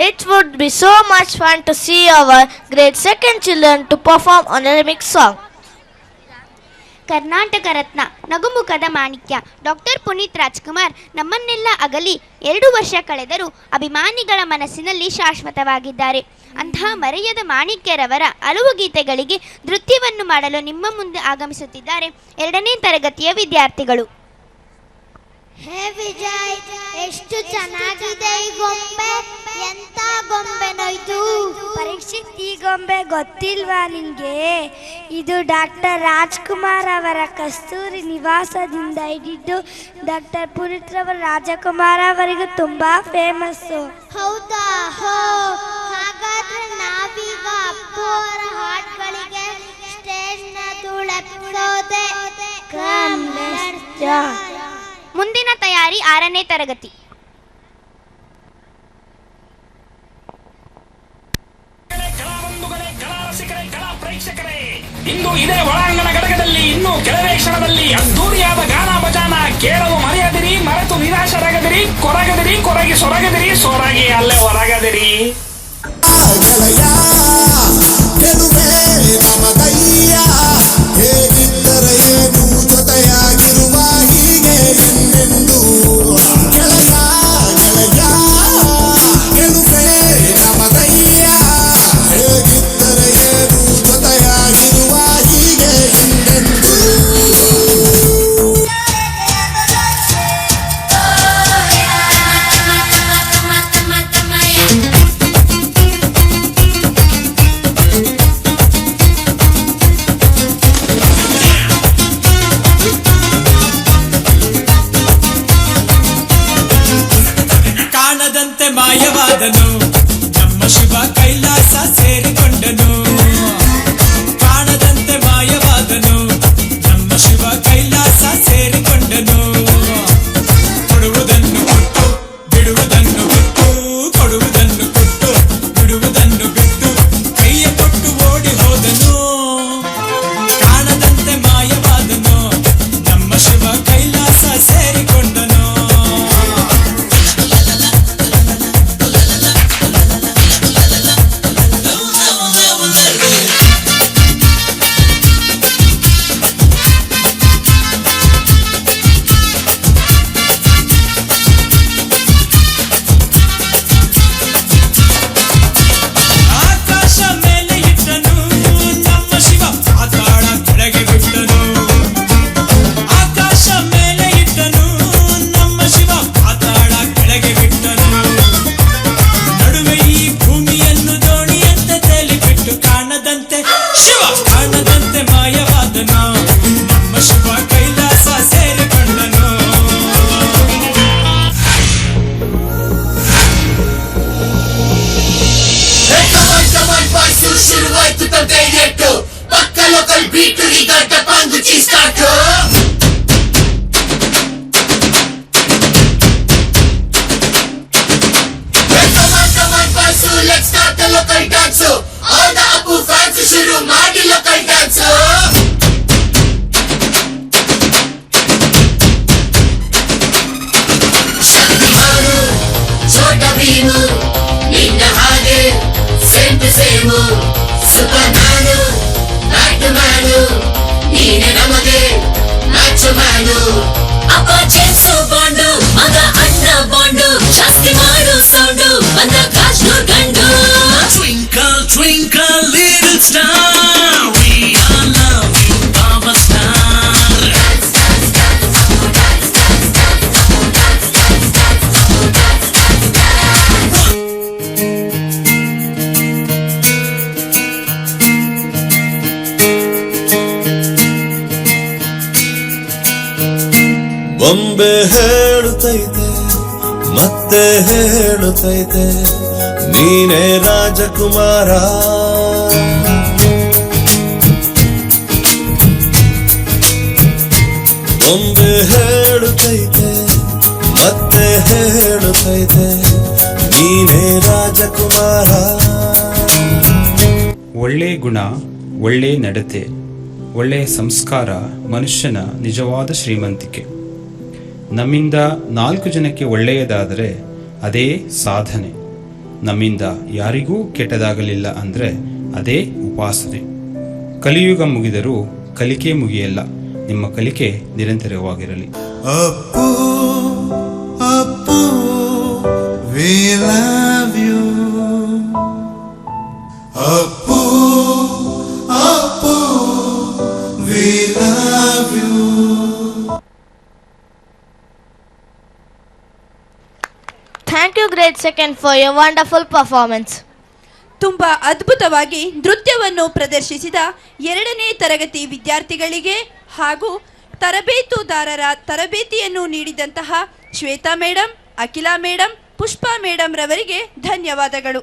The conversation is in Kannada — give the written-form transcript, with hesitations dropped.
It would be so much fun to see our grade second children to perform on a remix song. Karnataka Ratna ನಗುಮುಖದ ಮಾಣಿಕ್ಯ ಡಾಕ್ಟರ್ ಪುನೀತ್ ರಾಜ್ಕುಮಾರ್ ನಮ್ಮನ್ನೆಲ್ಲ ಅಗಲಿ 2 ವರ್ಷ ಕಳೆದರೂ ಅಭಿಮಾನಿಗಳ ಮನಸ್ಸಿನಲ್ಲಿ ಶಾಶ್ವತವಾಗಿದ್ದಾರೆ. ಅಂತಹ ಮರೆಯದ ಮಾಣಿಕ್ಯರವರ ಹಲವು ಗೀತೆಗಳಿಗೆ ನೃತ್ಯವನ್ನು ಮಾಡಲು ನಿಮ್ಮ ಮುಂದೆ ಆಗಮಿಸುತ್ತಿದ್ದಾರೆ 2ನೇ ತರಗತಿಯ ವಿದ್ಯಾರ್ಥಿಗಳು. ಹೇ ವಿಜಯ್, ಎಷ್ಟು ಚೆನ್ನಾಗಿದೆ ಈ ಗೊಂಬೆ. ಎಂತ ಗೊಂಬೆ ನೋಯ್ತು? ಪರೀಕ್ಷಿತ್, ಈ ಗೊಂಬೆ ಗೊತ್ತಿಲ್ವಾ ನಿಂಗೆ? ಇದು ಡಾಕ್ಟರ್ ರಾಜ್ಕುಮಾರ್ ಅವರ ಕಸ್ತೂರಿ ನಿವಾಸದಿಂದ ಹಿಡಿದು ಡಾಕ್ಟರ್ ಪುನೀತ್ ರವರ ರಾಜಕುಮಾರ್ ಅವರಿಗೂ ತುಂಬಾ ಫೇಮಸ್ಸು. ಹೌದಾ? ಹಾಗಾದ್ರೆ ನಾವೀಗ ಅಪ್ಪು ಅವರ ಹಾಡ್ಗಳಿಗೆ ಸ್ಟೇಜ್ನ ತುಳಸೋದೆ. ಮುಂದಿನ ತಯಾರಿ 6ನೇ ತರಗತಿ. ಇಂದು ಇದೇ ಒಳಾಂಗಣ ಘಟಕದಲ್ಲಿ ಇನ್ನು ಕೆಲವೇ ಕ್ಷಣದಲ್ಲಿ ಅದ್ದೂರಿಯಾದ ಗಾನ ಭಜಾನ ಕೇಳಲು ಮರೆಯದಿರಿ, ಮರೆತು ನಿರಾಶರಾಗದಿರಿ, ಕೊರಗದಿರಿ, ಕೊರಗಿ ಸೊರಗದಿರಿ, ಸೊರಗಿ ಅಲ್ಲೇ ಹೊರಗದಿರಿ. ಮಾಯವಾದನು ನಮ್ಮ ಶಿವ ಕೈಲಾಸ ಸೇರಿಕೊಂಡನು. ಕಾಣದಂತೆ ಮಾಯವಾದನು ನಮ್ಮ ಶಿವ ಕೈಲಾಸ ಸೇರಿಕೊಂಡನು. ಕೊಡುವುದನ್ನು ಕೊಟ್ಟು ಬಿಡುವುದನ್ನು ಬಿಟ್ಟು, ಕೊಡುವುದನ್ನು ಕೊಟ್ಟು ಬಿಡುವುದನ್ನು ಬಿಟ್ಟು ಕೈಯ ಕೊಟ್ಟು ಓಡಿ ಹೋದನು. ಕಾಣದಂತೆ ಮಾಯವಾದನು ನಮ್ಮ ಶಿವ ಕೈಲಾಸ ಸೇರಿಕೊಂಡನು. ಬೊಂಬೆ ಹೇಳುತ್ತೈತೆ ಮತ್ತೆ ಹೇಳುತ್ತೈತೆ ನೀನೇ ರಾಜಕುಮಾರ. ಬೊಂಬೆ ಹೇಳುತ್ತೈತೆ ಮತ್ತೆ ಹೇಳುತ್ತೈತೆ ನೀನೇ ರಾಜಕುಮಾರ. ಒಳ್ಳೆ ಗುಣ, ಒಳ್ಳೆ ನಡತೆ, ಒಳ್ಳೆಯ ಸಂಸ್ಕಾರ ಮನುಷ್ಯನ ನಿಜವಾದ ಶ್ರೀಮಂತಿಕೆ. ನಮ್ಮಿಂದ 4 ಜನಕ್ಕೆ ಒಳ್ಳೆಯದಾದರೆ ಅದೇ ಸಾಧನೆ. ನಮ್ಮಿಂದ ಯಾರಿಗೂ ಕೆಟ್ಟದಾಗಲಿಲ್ಲ ಅಂದರೆ ಅದೇ ಉಪಾಸನೆ. ಕಲಿಯುಗ ಮುಗಿದರೂ ಕಲಿಕೆ ಮುಗಿಯಲ್ಲ. ನಿಮ್ಮ ಕಲಿಕೆ ನಿರಂತರವಾಗಿರಲಿ. Appu Appu we love you. Appu Appu we love you. Thank you, grade 2nd, for your wonderful performance. ತುಂಬ ಅದ್ಭುತವಾಗಿ ನೃತ್ಯವನ್ನು ಪ್ರದರ್ಶಿಸಿದ 2ನೇ ತರಗತಿ ವಿದ್ಯಾರ್ಥಿಗಳಿಗೆ ಹಾಗೂ ತರಬೇತುದಾರರ ತರಬೇತಿಯನ್ನು ನೀಡಿದಂತಹ Shwetha madam, Akhila madam, Pushpa madam ರವರಿಗೆ ಧನ್ಯವಾದಗಳು.